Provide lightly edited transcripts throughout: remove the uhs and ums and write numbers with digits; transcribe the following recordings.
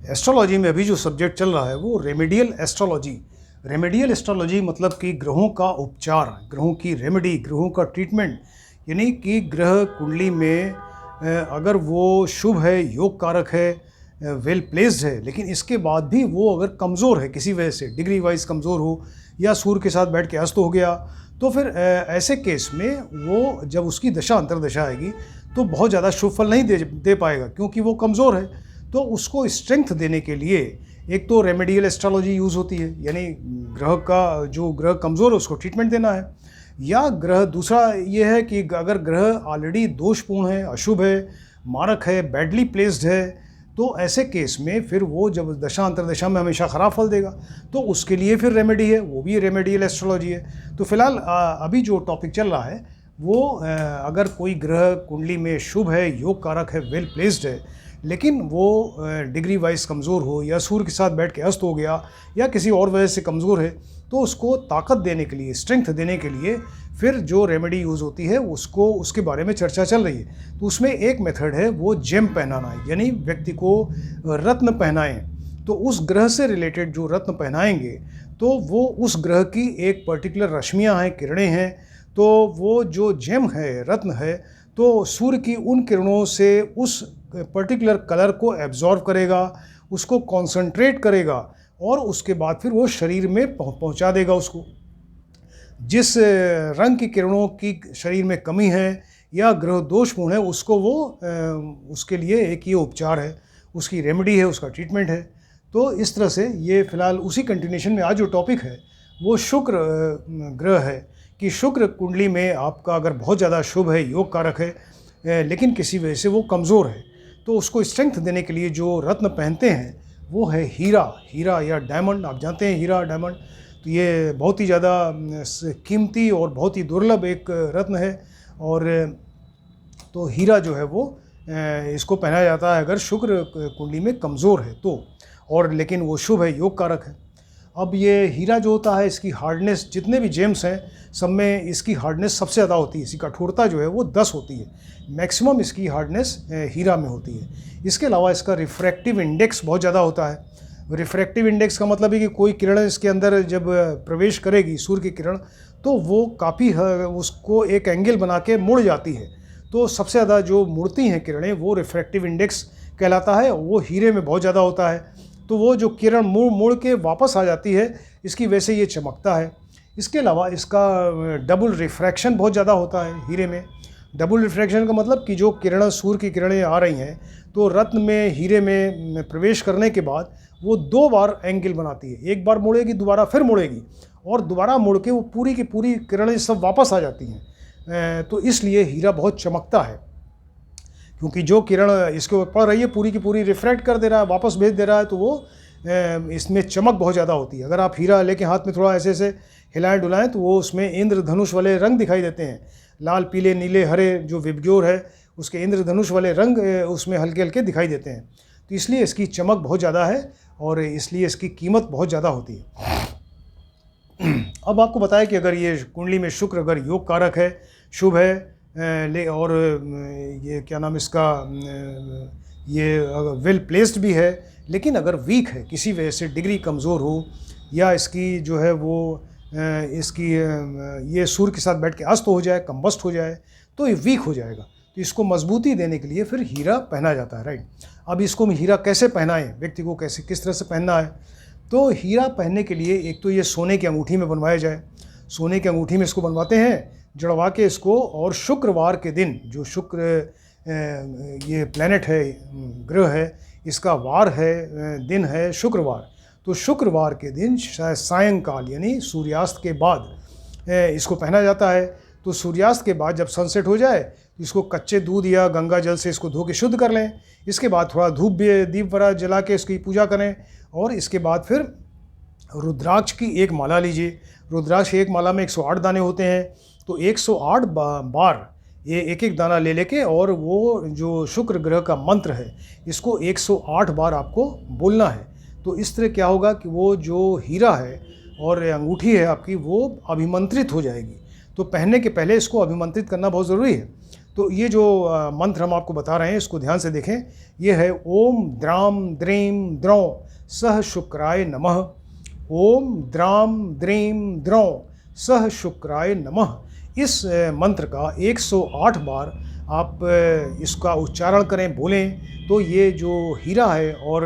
Astrology में अभी जो सब्जेक्ट चल रहा है वो रेमेडियल एस्ट्रोलॉजी। रेमेडियल एस्ट्रोलॉजी मतलब कि ग्रहों का उपचार, ग्रहों की रेमेडी, ग्रहों का ट्रीटमेंट। यानी कि ग्रह कुंडली में अगर वो शुभ है, योग कारक है, वेल प्लेस्ड है, लेकिन इसके बाद भी वो अगर कमज़ोर है किसी वजह से, डिग्री वाइज कमज़ोर हो या सूर्य के साथ बैठ के अस्त हो गया, तो फिर ऐसे केस में वो जब उसकी दशा अंतर्दशा आएगी तो बहुत ज़्यादा शुभ फल नहीं दे पाएगा, क्योंकि वो कमज़ोर है। तो उसको स्ट्रेंथ देने के लिए एक तो रेमेडियल एस्ट्रोलॉजी यूज़ होती है, यानी ग्रह का जो ग्रह कमज़ोर है उसको ट्रीटमेंट देना है। या ग्रह दूसरा ये है कि अगर ग्रह ऑलरेडी दोषपूर्ण है, अशुभ है, मारक है, बैडली प्लेस्ड है, तो ऐसे केस में फिर वो जब दशा अंतर्दशा में हमेशा ख़राब फल देगा, तो उसके लिए फिर रेमेडी है, वो भी रेमेडियल एस्ट्रोलॉजी है। तो फिलहाल अभी जो टॉपिक चल रहा है वो अगर कोई ग्रह कुंडली में शुभ है, योग कारक है, वेल प्लेस्ड है, लेकिन वो डिग्री वाइज कमज़ोर हो या सूर्य के साथ बैठ के अस्त हो गया या किसी और वजह से कमज़ोर है, तो उसको ताकत देने के लिए, स्ट्रेंथ देने के लिए फिर जो रेमेडी यूज़ होती है उसको, उसके बारे में चर्चा चल रही है। तो उसमें एक मेथड है वो जेम पहनाना, यानी व्यक्ति को रत्न पहनाएं। तो उस ग्रह से रिलेटेड जो रत्न पहनाएंगे तो वो उस ग्रह की एक पर्टिकुलर रश्मियाँ हैं, किरणें हैं, तो वो जो जेम है, रत्न है, तो सूर्य की उन किरणों से उस पर्टिकुलर कलर को एब्जॉर्व करेगा, उसको कॉन्सेंट्रेट करेगा और उसके बाद फिर वो शरीर में पहुंचा देगा उसको। जिस रंग की किरणों की शरीर में कमी है या ग्रह दोषपूर्ण है, उसको वो उसके लिए एक ये उपचार है, उसकी रेमेडी है, उसका ट्रीटमेंट है। तो इस तरह से ये फिलहाल उसी कंटिन्यूशन में आज जो टॉपिक है वो शुक्र ग्रह है कि शुक्र कुंडली में आपका अगर बहुत ज़्यादा शुभ है, योग कारक है, लेकिन किसी वजह से वो कमज़ोर है, तो उसको स्ट्रेंथ देने के लिए जो रत्न पहनते हैं वो है हीरा या डायमंड। आप जानते हैं हीरा, डायमंड, तो ये बहुत ही ज़्यादा कीमती और बहुत ही दुर्लभ एक रत्न है। और तो हीरा जो है वो इसको पहनाया जाता है अगर शुक्र कुंडली में कमज़ोर है तो, और लेकिन वो शुभ है, योग कारक है। अब ये हीरा जो होता है, इसकी हार्डनेस, जितने भी जेम्स हैं सब में इसकी हार्डनेस सबसे ज़्यादा होती है, इसकी कठोरता जो है वो 10 होती है, मैक्सिमम इसकी हार्डनेस हीरा में होती है। इसके अलावा इसका रिफ्रैक्टिव इंडेक्स बहुत ज़्यादा होता है। रिफ्रैक्टिव इंडेक्स का मतलब है कि कोई किरण इसके अंदर जब प्रवेश करेगी, सूर्य की किरण, तो वो काफ़ी उसको एक एंगल बना के मुड़ जाती है। तो सबसे ज़्यादा जो मुड़ती हैं किरणें वो रिफ्रैक्टिव इंडेक्स कहलाता है, वो हीरे में बहुत ज़्यादा होता है। तो वो जो किरण मुड़ के वापस आ जाती है, इसकी वजह से ये चमकता है। इसके अलावा इसका डबल रिफ्रैक्शन बहुत ज़्यादा होता है हीरे में। डबल रिफ्रैक्शन का मतलब कि जो किरण, सूर्य की किरणें आ रही हैं, तो रत्न में, हीरे में प्रवेश करने के बाद वो 2 बार एंगल बनाती है, एक बार मुड़ेगी, दोबारा फिर मुड़ेगी, और दोबारा मुड़ के वो पूरी की पूरी किरणें सब वापस आ जाती हैं। तो इसलिए हीरा बहुत चमकता है, क्योंकि जो किरण इसके ऊपर पड़ रही है पूरी की पूरी रिफ्रैक्ट कर दे रहा है, वापस भेज दे रहा है, तो वो इसमें चमक बहुत ज़्यादा होती है। अगर आप हीरा लेके हाथ में थोड़ा ऐसे ऐसे हिलाएं डुलाएं तो वो उसमें इंद्रधनुष वाले रंग दिखाई देते हैं, लाल, पीले, नीले, हरे, जो विबग्योर है उसके इंद्रधनुष वाले रंग उसमें हल्के हल्के दिखाई देते हैं। तो इसलिए इसकी चमक बहुत ज़्यादा है और इसलिए इसकी कीमत बहुत ज़्यादा होती है। अब आपको बताया कि अगर ये कुंडली में शुक्र अगर योग कारक है, शुभ है, और ये क्या नाम इसका, ये वेल प्लेस्ड भी है, लेकिन अगर वीक है, किसी वजह से डिग्री कमज़ोर हो या इसकी जो है वो इसकी ये सूर्य के साथ बैठ के अस्त हो जाए, कंबस्ट हो जाए, तो ये वीक हो जाएगा। तो इसको मजबूती देने के लिए फिर हीरा पहना जाता है, राइट। अब इसको हीरा कैसे पहनाएं, व्यक्ति को कैसे, किस तरह से पहनना है, तो हीरा पहनने के लिए एक तो ये सोने की अंगूठी में बनवाया जाए। सोने की अंगूठी में इसको बनवाते हैं, जड़वा के इसको, और शुक्रवार के दिन, जो शुक्र ये प्लैनेट है, ग्रह है, इसका वार है, दिन है शुक्रवार, तो शुक्रवार के दिन सायंकाल यानी सूर्यास्त के बाद इसको पहना जाता है। तो सूर्यास्त के बाद जब सनसेट हो जाए तो इसको कच्चे दूध या गंगा जल से इसको धो के शुद्ध कर लें। इसके बाद थोड़ा धूप दीप वगैरह जला के इसकी पूजा करें, और इसके बाद फिर रुद्राक्ष की एक माला लीजिए। रुद्राक्ष की एक माला में 108 दाने होते हैं, तो 108 बार ये एक एक दाना ले लेके, और वो जो शुक्र ग्रह का मंत्र है इसको 108 बार आपको बोलना है। तो इस तरह क्या होगा कि वो जो हीरा है और अंगूठी है आपकी, वो अभिमंत्रित हो जाएगी। तो पहनने के पहले इसको अभिमंत्रित करना बहुत ज़रूरी है। तो ये जो मंत्र हम आपको बता रहे हैं इसको ध्यान से देखें। ये है ओम द्राम द्रीम द्रौं सह शुक्राय नमः। ओम द्राम द्रीम द्रौं सह शुक्राय नमः। इस मंत्र का 108 बार आप इसका उच्चारण करें, बोलें, तो ये जो हीरा है और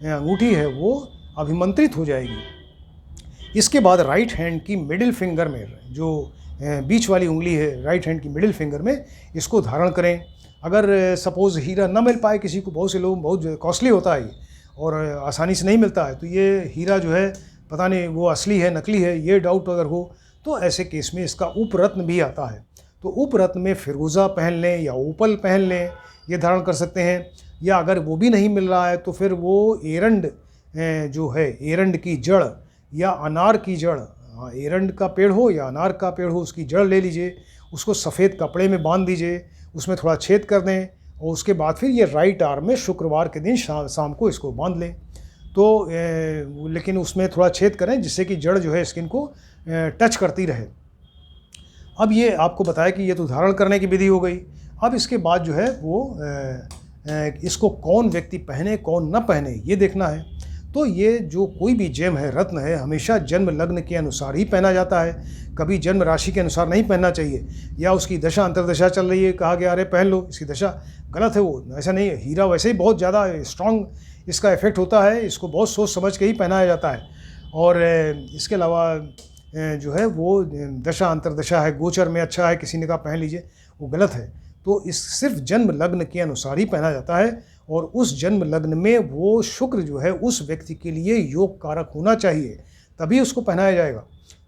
अंगूठी है वो अभिमंत्रित हो जाएगी। इसके बाद राइट हैंड की मिडिल फिंगर में, जो बीच वाली उंगली है राइट हैंड की मिडिल फिंगर में, इसको धारण करें। अगर सपोज़ हीरा ना मिल पाए किसी को, बहुत से लोग, बहुत कॉस्टली होता है और आसानी से नहीं मिलता है, तो ये हीरा जो है पता नहीं वो असली है नकली है, ये डाउट अगर हो तो ऐसे केस में इसका उपरत्न भी आता है। तो उपरत्न में फिरोज़ा पहन लें या ओपल पहन लें, ये धारण कर सकते हैं। या अगर वो भी नहीं मिल रहा है तो फिर वो एरंड जो है, एरंड की जड़ या अनार की जड़, हाँ, एरंड का पेड़ हो या अनार का पेड़ हो, उसकी जड़ ले लीजिए, उसको सफ़ेद कपड़े में बांध दीजिए, उसमें थोड़ा छेद कर दें और उसके बाद फिर ये राइट आर्म में शुक्रवार के दिन शाम को इसको बांध लें। तो लेकिन उसमें थोड़ा छेद करें जिससे कि जड़ जो है स्किन को टच करती रहे। अब ये आपको बताया कि ये तो धारण करने की विधि हो गई। अब इसके बाद जो है वो इसको कौन व्यक्ति पहने कौन न पहने ये देखना है। तो ये जो कोई भी जेम है, रत्न है, हमेशा जन्म लग्न के अनुसार ही पहना जाता है, कभी जन्म राशि के अनुसार नहीं पहनना चाहिए। या उसकी दशा अंतरदशा चल रही है, कहा गया अरे पहन लो, इसकी दशा गलत है, वो ऐसा नहीं है। हीरा वैसे ही बहुत ज़्यादा स्ट्रॉन्ग इसका इफेक्ट होता है, इसको बहुत सोच समझ के ही पहनाया जाता है। और इसके अलावा जो है वो दशा अंतरदशा है, गोचर में अच्छा है, किसी ने कहा पहन लीजिए, वो गलत है। तो इस सिर्फ जन्म लग्न के अनुसार ही पहना जाता है और उस जन्म लग्न में वो शुक्र जो है उस व्यक्ति के लिए योग कारक होना चाहिए, तभी उसको पहनाया जाएगा।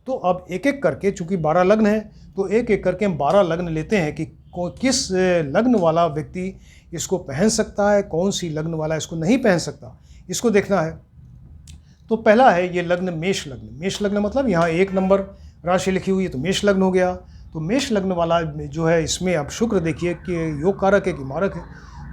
तो अब एक एक करके, चूँकि 12 लग्न है तो एक एक करके हम 12 लग्न लेते हैं कि किस लग्न वाला व्यक्ति इसको पहन सकता है, कौन सी लग्न वाला इसको नहीं पहन सकता, इसको देखना है। तो पहला है ये लग्न मेष लग्न। मेष लग्न मतलब यहाँ 1 नंबर राशि लिखी हुई है तो मेष लग्न हो गया। तो मेष लग्न वाला जो है इसमें अब शुक्र देखिए कि योग कारक है कि मारक है।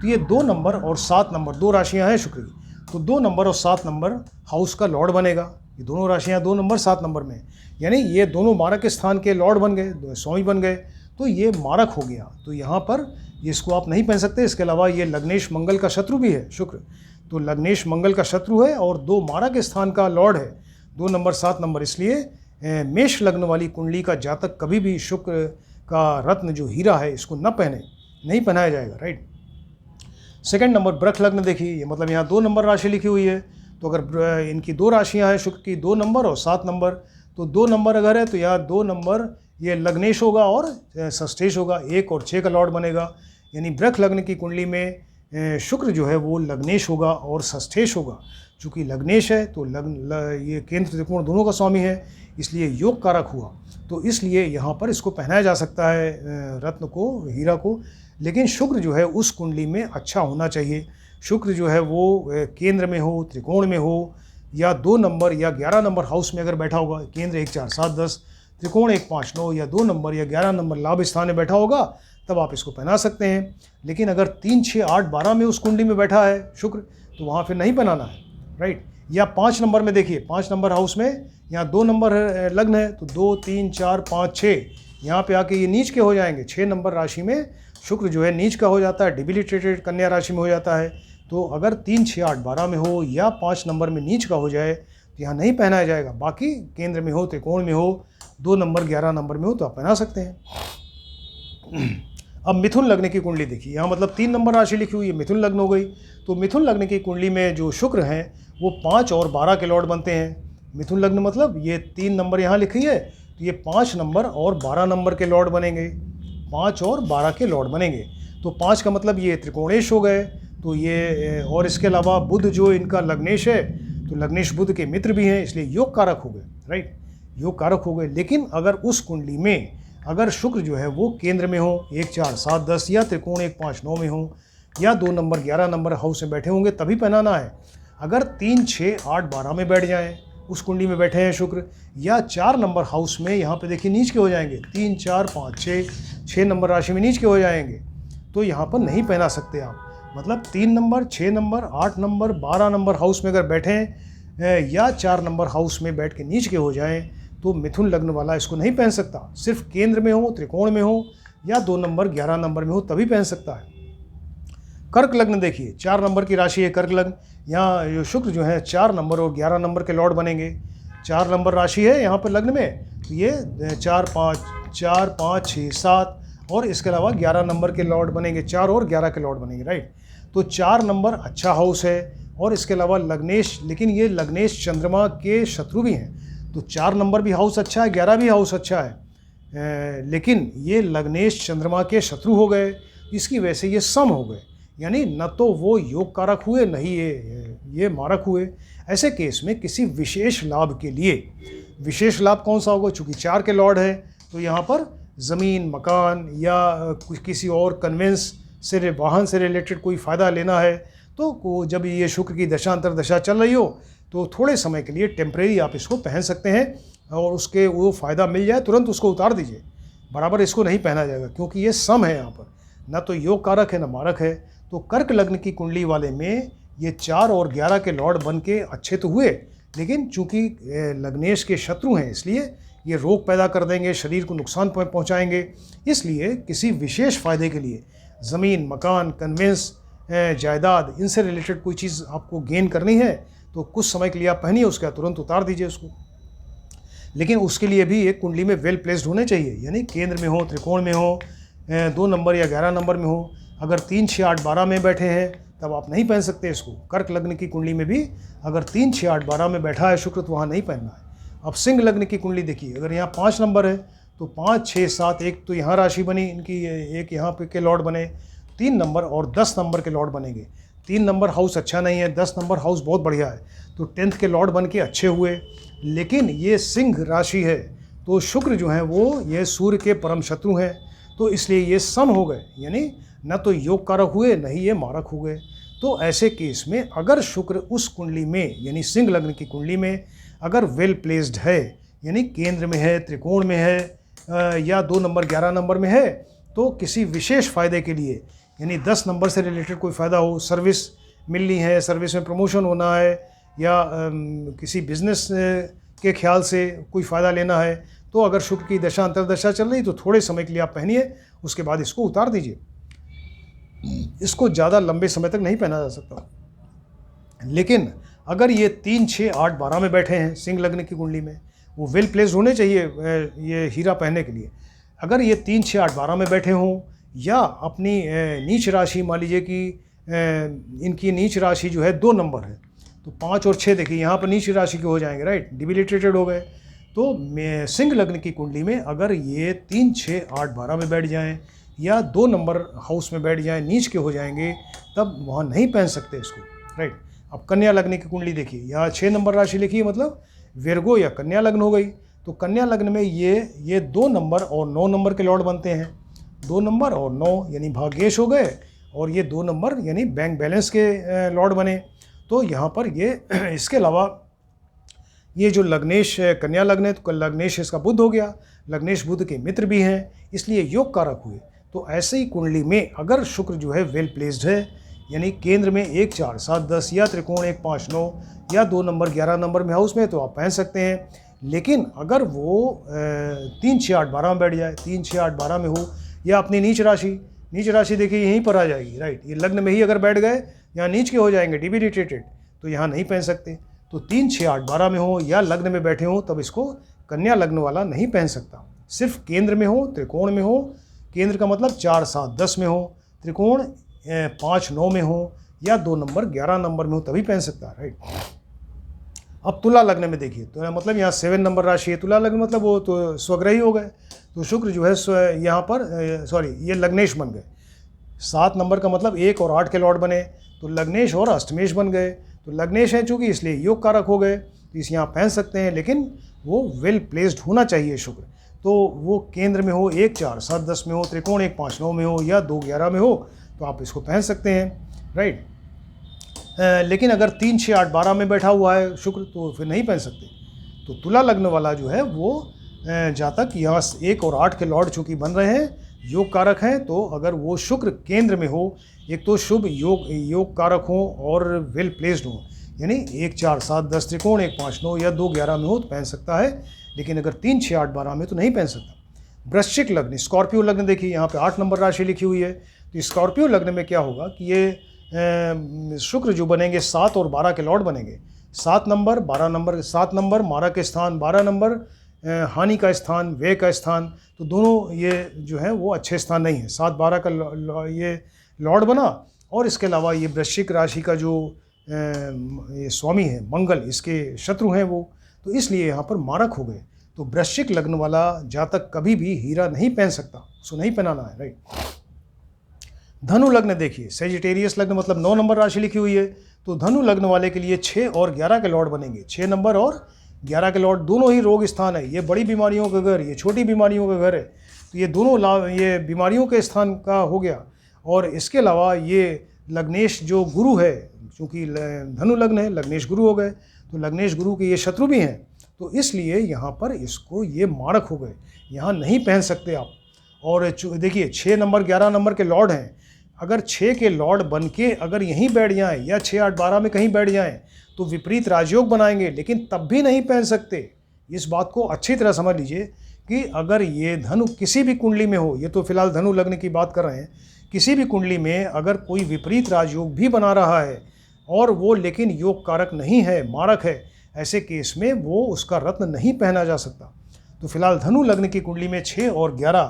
तो ये 2 नंबर और 7 नंबर 2 राशियाँ हैं शुक्र की। तो 2 नंबर और 7 नंबर हाउस का लॉर्ड बनेगा। ये दोनों राशियाँ 2 नंबर 7 नंबर में, यानी ये दोनों मारक स्थान के लॉर्ड बन गए, स्वामी बन गए, तो ये मारक हो गया। तो यहाँ पर इसको आप नहीं पहन सकते। इसके अलावा ये लग्नेश मंगल का शत्रु भी है शुक्र, तो लग्नेश मंगल का शत्रु है और 2 मारक स्थान का लॉर्ड है, 2 नंबर 7 नंबर। इसलिए मेष लग्न वाली कुंडली का जातक कभी भी शुक्र का रत्न जो हीरा है इसको न पहने, नहीं पहनाया जाएगा, राइट। सेकंड नंबर वृक्ष लग्न देखिए, ये मतलब यहाँ 2 नंबर राशि लिखी हुई है। तो अगर इनकी 2 राशियाँ हैं शुक्र की, 2 नंबर और 7 नंबर, तो 2 नंबर अगर है तो यहाँ 2 नंबर ये लग्नेश होगा और षष्ठेश होगा, 1 और 6 का लॉर्ड बनेगा। यानी वृक्ष लग्न की कुंडली में शुक्र जो है वो लग्नेश होगा और षष्ठेश होगा। चूँकि लग्नेश है तो ये केंद्र त्रिकोण दोनों का स्वामी है, इसलिए योग कारक हुआ। तो इसलिए यहाँ पर इसको पहनाया जा सकता है रत्न को, हीरा को। लेकिन शुक्र जो है उस कुंडली में अच्छा होना चाहिए। शुक्र जो है वो केंद्र में हो, त्रिकोण में हो, या 2 नंबर या 11 नंबर हाउस में अगर बैठा होगा, केंद्र 1 4 7 10, त्रिकोण 1 5 9, या 2 नंबर या 11 नंबर लाभ स्थान में बैठा होगा, तब आप इसको पहना सकते हैं। लेकिन अगर 3 6 8 12 में उस कुंडली में बैठा है शुक्र, तो वहाँ फिर नहीं पहनाना है, राइट। या 5 नंबर में देखिए, 5 नंबर हाउस में यहाँ 2 नंबर लग्न है, तो 2 3 4 5 6 यहाँ पे आके ये नीच के हो जाएंगे। 6 नंबर राशि में शुक्र जो है नीच का हो जाता है, डिबिलिटेटेड कन्या राशि में हो जाता है। तो अगर 3 6 8 12 में हो या 5 नंबर में नीच का हो जाए तो यहाँ नहीं पहनाया जाएगा। बाकी केंद्र में हो, त्रिकोण में हो, 2 नंबर 11 नंबर में हो तो आप पहना सकते हैं। अब मिथुन लग्न की कुंडली देखिए, यहाँ मतलब 3 नंबर राशि लिखी हुई है, मिथुन लग्न हो गई। तो मिथुन लग्न की कुंडली में जो शुक्र हैं वो 5 और 12 के लॉर्ड बनते हैं। मिथुन लग्न मतलब ये 3 नंबर यहाँ लिखी है, तो ये 5 नंबर और 12 नंबर के लॉर्ड बनेंगे, 5 और 12 के लॉर्ड बनेंगे। तो 5 का मतलब ये त्रिकोणेश हो गए। तो ये, और इसके अलावा बुध जो इनका लग्नेश है, तो लग्नेश बुध के मित्र भी हैं, इसलिए योग कारक हो गए, राइट, योग कारक हो गए। लेकिन अगर उस कुंडली में अगर शुक्र जो है वो केंद्र में हो, 1 4 7 10, या त्रिकोण 1 5 9 में हो, या 2 नंबर 11 नंबर हाउस में बैठे होंगे तभी पहनाना है। अगर 3 6 8 12 में बैठ जाएं, उस कुंडली में बैठे हैं शुक्र, या 4 नंबर हाउस में, यहाँ पे देखिए नीच के हो जाएंगे, 3 4 5 6 नंबर राशि में नीच के हो जाएंगे, तो यहाँ पर नहीं पहना सकते आप। मतलब 3 number 6 number 8 number 12 number house में अगर बैठें या 4 नंबर हाउस में बैठ के नीच के हो जाएं, तो मिथुन लग्न वाला इसको नहीं पहन सकता। सिर्फ केंद्र में हो, त्रिकोण में हो, या 2 नंबर 11 नंबर में हो तभी पहन सकता है। कर्क लग्न देखिए, 4 नंबर की राशि है कर्क लग्न। यहाँ जो शुक्र जो है 4 नंबर और 11 नंबर के लॉर्ड बनेंगे। 4 नंबर राशि है यहाँ पर लग्न में, तो ये 4 5 6 7 और इसके अलावा 11 नंबर के लॉर्ड बनेंगे, 4 और 11 के लॉर्ड बनेंगे, राइट। तो 4 नंबर अच्छा हाउस है और इसके अलावा लग्नेश, लेकिन ये लग्नेश चंद्रमा के शत्रु भी हैं, तो 4 नंबर भी हाउस अच्छा है, 11 भी हाउस अच्छा है, लेकिन ये लग्नेश चंद्रमा के शत्रु हो गए, इसकी वजह से ये सम हो गए, यानी न तो वो योग कारक हुए न ही ये मारक हुए। ऐसे केस में किसी विशेष लाभ के लिए, विशेष लाभ कौन सा होगा, चूँकि 4 के लॉर्ड है तो यहाँ पर ज़मीन मकान या किसी और कन्वेंस से, वाहन से रिलेटेड कोई फ़ायदा लेना है, तो जब ये शुक्र की दशा अंतर दशा चल रही हो तो थोड़े समय के लिए टेम्परेरी आप इसको पहन सकते हैं और उसके वो फ़ायदा मिल जाए तुरंत उसको उतार दीजिए, बराबर इसको नहीं पहना जाएगा क्योंकि ये सम है, यहाँ पर ना तो योग कारक है न मारक है। तो कर्क लग्न की कुंडली वाले में ये 4 और 11 के लॉर्ड बन के अच्छे तो हुए, लेकिन चूंकि लग्नेश के शत्रु हैं इसलिए ये रोग पैदा कर देंगे, शरीर को नुकसान पहुंचाएंगे। इसलिए किसी विशेष फ़ायदे के लिए ज़मीन मकान कन्वेंस जायदाद इनसे रिलेटेड कोई चीज़ आपको गेन करनी है तो कुछ समय के लिए आप पहनिए, उसके बाद तुरंत उतार दीजिए उसको। लेकिन उसके लिए भी एक कुंडली में वेल प्लेस्ड होने चाहिए, यानी केंद्र में हो, त्रिकोण में हो, 2 नंबर या 11 नंबर में हो। अगर 3 6 8 12 में बैठे हैं तब आप नहीं पहन सकते इसको। कर्क लग्न की कुंडली में भी अगर 3 6 8 12 में बैठा है शुक्र तो वहाँ नहीं पहनना है। अब सिंह लग्न की कुंडली देखिए, अगर यहाँ 5 नंबर है तो 5 6 7, एक तो यहाँ राशि बनी इनकी, एक यहाँ पे के लॉर्ड बने, 3 नंबर और 10 नंबर के लॉर्ड बनेंगे। 3 नंबर हाउस अच्छा नहीं है, 10 नंबर हाउस बहुत बढ़िया है, तो 10th के लॉर्ड बन के अच्छे हुए। लेकिन ये सिंह राशि है तो शुक्र जो है वो ये सूर्य के परम शत्रु हैं, तो इसलिए ये सम हो गए, यानी न तो योग कारक हुए न ही ये मारक हुए। तो ऐसे केस में अगर शुक्र उस कुंडली में यानी सिंह लग्न की कुंडली में अगर वेल प्लेस्ड है, यानी केंद्र में है, त्रिकोण में है या 2 नंबर 11 नंबर में है, तो किसी विशेष फ़ायदे के लिए, यानी 10 नंबर से रिलेटेड कोई फ़ायदा हो, सर्विस मिलनी है, सर्विस में प्रमोशन होना है या किसी बिजनेस के ख्याल से कोई फ़ायदा लेना है, तो अगर शुक्र की दशा अंतर्दशा चल रही तो थोड़े समय के लिए आप पहनिए, उसके बाद इसको उतार दीजिए। इसको ज़्यादा लंबे समय तक नहीं पहना जा सकता। लेकिन अगर ये 3 6 8 12 में बैठे हैं सिंह लग्न की कुंडली में, वो वेल प्लेस्ड होने चाहिए ये हीरा पहनने के लिए। अगर ये 3 6 8 12 में बैठे हों या अपनी नीच राशि, मान लीजिए कि इनकी नीच राशि जो है 2 नंबर है, तो 5 और 6 देखिए यहाँ पर नीच राशि के हो जाएंगे, राइट, डिबिलिटेटेड हो गए। तो सिंह लग्न की कुंडली में अगर ये 3 6 8 12 में बैठ जाएं या 2 नंबर हाउस में बैठ जाएं, नीच के हो जाएंगे, तब वहाँ नहीं पहन सकते इसको, राइट। अब कन्या लग्न की कुंडली देखिए, यहाँ 6 नंबर राशि लिखी है, मतलब विर्गो या कन्या लग्न हो गई। तो कन्या लग्न में ये 2 नंबर और 9 नंबर के लॉर्ड बनते हैं। 2 नंबर और 9 यानी भाग्येश हो गए, और ये 2 नंबर यानी बैंक बैलेंस के लॉर्ड बने। तो यहाँ पर ये इसके अलावा ये जो लग्नेश कन्या लग्न है तो लग्नेश इसका बुध हो गया, लग्नेश बुध के मित्र भी हैं, इसलिए योग कारक हुए। तो ऐसे ही कुंडली में अगर शुक्र जो है वेल प्लेस्ड है, यानी केंद्र में 1 4 7 10 या त्रिकोण 1 5 9 या 2 नंबर 11 नंबर में हाउस में, तो आप पहन सकते हैं। लेकिन अगर वो 3 6 8 12 में बैठ जाए, 3 6 8 12 में हो, या अपनी नीच राशि देखिए यहीं पर आ जाएगी, राइट, ये लग्न में ही अगर बैठ गए, यहाँ नीच के हो जाएंगे डिबिलिटेटेड, तो यहाँ नहीं पहन सकते। तो 3 6 8 12 में हो या लग्न में बैठे हो, तब इसको कन्या लग्न वाला नहीं पहन सकता। सिर्फ केंद्र में हो, त्रिकोण में हो, केंद्र का मतलब 4 7 10 में हो, त्रिकोण 5 9 में हो या 2 नंबर 11 नंबर में हो, तभी पहन सकता है, राइट। अब तुला लग्न में देखिए, तो मतलब यहाँ 7 नंबर राशि है, तुला लग्न मतलब वो तो स्वग्रही हो गए, तो शुक्र जो है यहाँ पर ये लग्नेश बन गए। 7 नंबर का मतलब 1 और 8 के लॉर्ड बने, तो लग्नेश और अष्टमेश बन गए। तो लग्नेश है चूँकि, इसलिए योग कारक हो गए, तो इस यहाँ पहन सकते हैं, लेकिन वो वेल प्लेस्ड होना चाहिए शुक्र। तो वो केंद्र में हो, 1 4 7 10 में हो, त्रिकोण 1 5 9 में हो या 2 11 में हो, तो आप इसको पहन सकते हैं, राइट। लेकिन अगर 3 6 8 12 में बैठा हुआ है शुक्र, तो फिर नहीं पहन सकते। तो तुला लग्न वाला जो है वो जातक यहाँ 1 और 8 के लॉर्ड चूँकि बन रहे हैं, योग कारक हैं, तो अगर वो शुक्र केंद्र में हो, एक तो शुभ योग कारक हो और वेल प्लेस्ड हो, यानी 1 4 7 10 त्रिकोण 1 5 9 या 2 11 में हो, तो पहन सकता है। लेकिन अगर 3 6 8 12 में तो नहीं पहन सकता। वृश्चिक लग्न, स्कॉर्पियो लग्न देखिए यहाँ पे 8 नंबर राशि लिखी हुई है। तो स्कॉर्पियो लग्न में क्या होगा कि ये शुक्र जो बनेंगे 7 और 12 के लॉर्ड बनेंगे। 7 नंबर 12 नंबर, 7 नंबर मारा के स्थान, 12 नंबर हानि का स्थान, व्यय का स्थान, तो दोनों ये जो है वो अच्छे स्थान नहीं है। 7-12 का ये लॉर्ड बना, और इसके अलावा ये वृश्चिक राशि का जो ये स्वामी है मंगल, इसके शत्रु हैं वो, तो इसलिए यहाँ पर मारक हो गए। तो वृश्चिक लग्न वाला जातक कभी भी हीरा नहीं पहन सकता, उसको नहीं पहनाना है, राइट। धनु लग्न देखिए, सेजिटेरियस लग्न मतलब 9 नंबर राशि लिखी हुई है। तो धनु लग्न वाले के लिए 6 और 11 के लॉर्ड बनेंगे। 6 नंबर और 11 के लॉर्ड दोनों ही रोग स्थान है। ये बड़ी बीमारियों का घर, ये छोटी बीमारियों का घर है। तो ये दोनों ये बीमारियों के स्थान का हो गया। और इसके अलावा ये लग्नेश जो गुरु है, चूँकि धनु लग्न है, लग्नेश गुरु हो गए, तो लग्नेश गुरु के ये शत्रु भी हैं, तो इसलिए यहाँ पर इसको ये मारक हो गए, यहाँ नहीं पहन सकते आप। और देखिए 6 नंबर 11 नंबर के लॉर्ड हैं, अगर 6 के लॉर्ड बन के अगर यहीं बैठ जाएं या 6 8 12 में कहीं बैठ जाएं तो विपरीत राजयोग बनाएंगे, लेकिन तब भी नहीं पहन सकते। इस बात को अच्छी तरह समझ लीजिए कि अगर ये धनु किसी भी कुंडली में हो, ये तो फिलहाल धनु लग्न की बात कर रहे हैं, किसी भी कुंडली में अगर कोई विपरीत राजयोग भी बना रहा है और वो लेकिन योग कारक नहीं है, मारक है, ऐसे केस में वो उसका रत्न नहीं पहना जा सकता। तो फिलहाल धनु लग्न की कुंडली में 6 और 11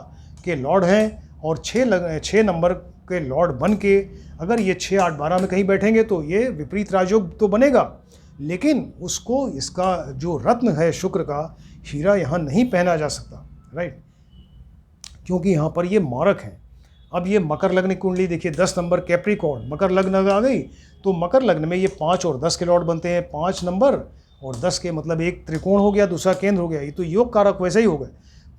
के लॉर्ड हैं, और 6 नंबर के लॉर्ड बन के अगर ये 6 8 12 में कहीं बैठेंगे तो ये विपरीत राजयोग तो बनेगा, लेकिन उसको इसका जो रत्न है शुक्र का, हीरा यहाँ नहीं पहना जा सकता, राइट, क्योंकि यहाँ पर ये मारक हैं। अब ये मकर लग्न की कुंडली देखिए, 10 नंबर कैप्रिकॉर्न मकर लग्न आ गई। तो मकर लग्न में ये 5 और 10 के लॉर्ड बनते हैं। 5 नंबर और 10 के मतलब एक त्रिकोण हो गया, दूसरा केंद्र हो गया, ये तो योग कारक वैसे ही हो गए।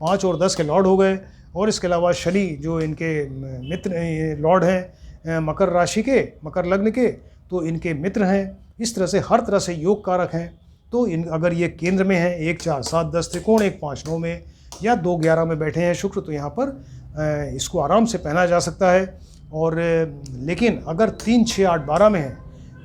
5 और 10 के लॉर्ड हो गए। और इसके अलावा शनि जो इनके मित्र लॉर्ड हैं मकर राशि के, मकर लग्न के, तो इनके मित्र हैं। इस तरह से हर तरह से योग कारक हैं। तो इन अगर ये केंद्र में है 1 4 7 10 त्रिकोण, 1 5 9 में या 2 11 में बैठे हैं शुक्र, तो यहाँ पर इसको आराम से पहना जा सकता है। और लेकिन अगर 3 6 8 12 में है,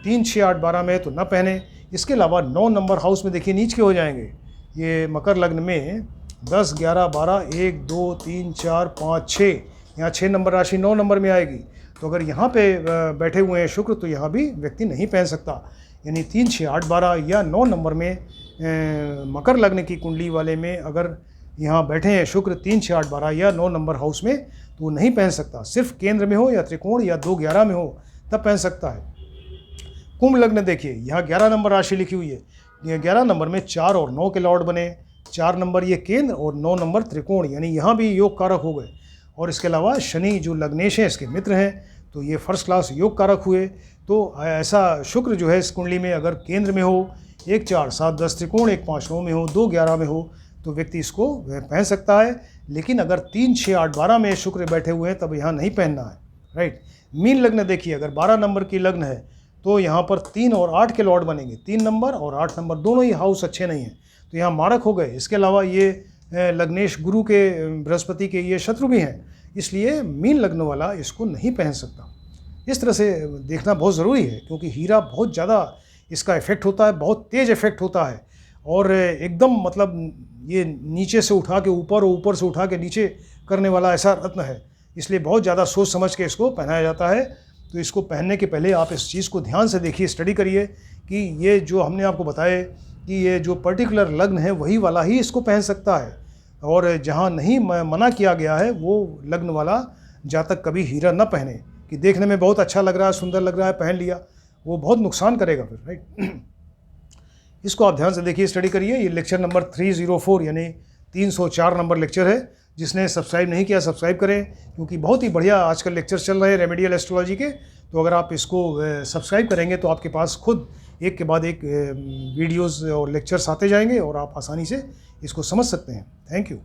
3 6 8 12 में है तो ना पहने। इसके अलावा 9 नंबर हाउस में देखिए नीच के हो जाएंगे। ये मकर लग्न में 10 11 12 1 2 3 4 5 6, यहाँ 6 नंबर राशि 9 नंबर में आएगी। तो अगर यहाँ पे बैठे हुए हैं शुक्र, तो यहाँ भी व्यक्ति नहीं पहन सकता। यानी 3 6 8 12 या 9 नंबर में मकर लग्न की कुंडली वाले में अगर यहाँ बैठे हैं शुक्र 3 6 8 12 या 9 नंबर हाउस में, तो वो नहीं पहन सकता। सिर्फ केंद्र में हो या त्रिकोण या 2 11 में हो तब पहन सकता है। कुंभ लग्न देखिए, यहाँ 11 नंबर राशि लिखी हुई है। ये 11 नंबर में 4 और 9 के लॉर्ड बने। 4 नंबर ये केंद्र और 9 नंबर त्रिकोण, यानी यहाँ भी योग कारक हो गए। और इसके अलावा शनि जो लग्नेश है इसके मित्र हैं, तो ये फर्स्ट क्लास योग कारक हुए। तो ऐसा शुक्र जो है इस कुंडली में अगर केंद्र में हो, 1 4 7 10 त्रिकोण, 1 5 9 में हो, 2 11 में हो, तो व्यक्ति इसको पहन सकता है। लेकिन अगर 3 6 8 12 में शुक्र बैठे हुए हैं तब यहाँ नहीं पहनना है, राइट। मीन लग्न देखिए, अगर 12 नंबर की लग्न है तो यहाँ पर 3 और 8 के लॉर्ड बनेंगे। 3 नंबर और 8 नंबर दोनों ही हाउस अच्छे नहीं हैं, तो यहाँ मारक हो गए। इसके अलावा ये लग्नेश गुरु के, बृहस्पति के ये शत्रु भी हैं, इसलिए मीन लग्न वाला इसको नहीं पहन सकता। इस तरह से देखना बहुत ज़रूरी है, क्योंकि हीरा बहुत ज़्यादा इसका इफेक्ट होता है, बहुत तेज़ इफेक्ट होता है। और एकदम मतलब ये नीचे से उठा के ऊपर और ऊपर से उठा के नीचे करने वाला ऐसा रत्न है, इसलिए बहुत ज़्यादा सोच समझ के इसको पहनाया जाता है। तो इसको पहनने के पहले आप इस चीज़ को ध्यान से देखिए, स्टडी करिए कि ये जो हमने आपको बताए कि ये जो पर्टिकुलर लग्न है वही वाला ही इसको पहन सकता है, और जहाँ नहीं मना किया गया है वो लग्न वाला जातक कभी हीरा न पहने। कि देखने में बहुत अच्छा लग रहा है, सुंदर लग रहा है, पहन लिया, वो बहुत नुकसान करेगा फिर, राइट। इसको आप ध्यान से देखिए, स्टडी करिए। ये लेक्चर नंबर 304 यानी 304 नंबर लेक्चर है। जिसने सब्सक्राइब नहीं किया सब्सक्राइब करें, क्योंकि बहुत ही बढ़िया आजकल लेक्चर चल रहे हैं रेमेडियल एस्ट्रोलॉजी के। तो अगर आप इसको सब्सक्राइब करेंगे तो आपके पास खुद एक के बाद एक वीडियोज़ और लेक्चर्स आते जाएंगे और आप आसानी से इसको समझ सकते हैं। Thank you.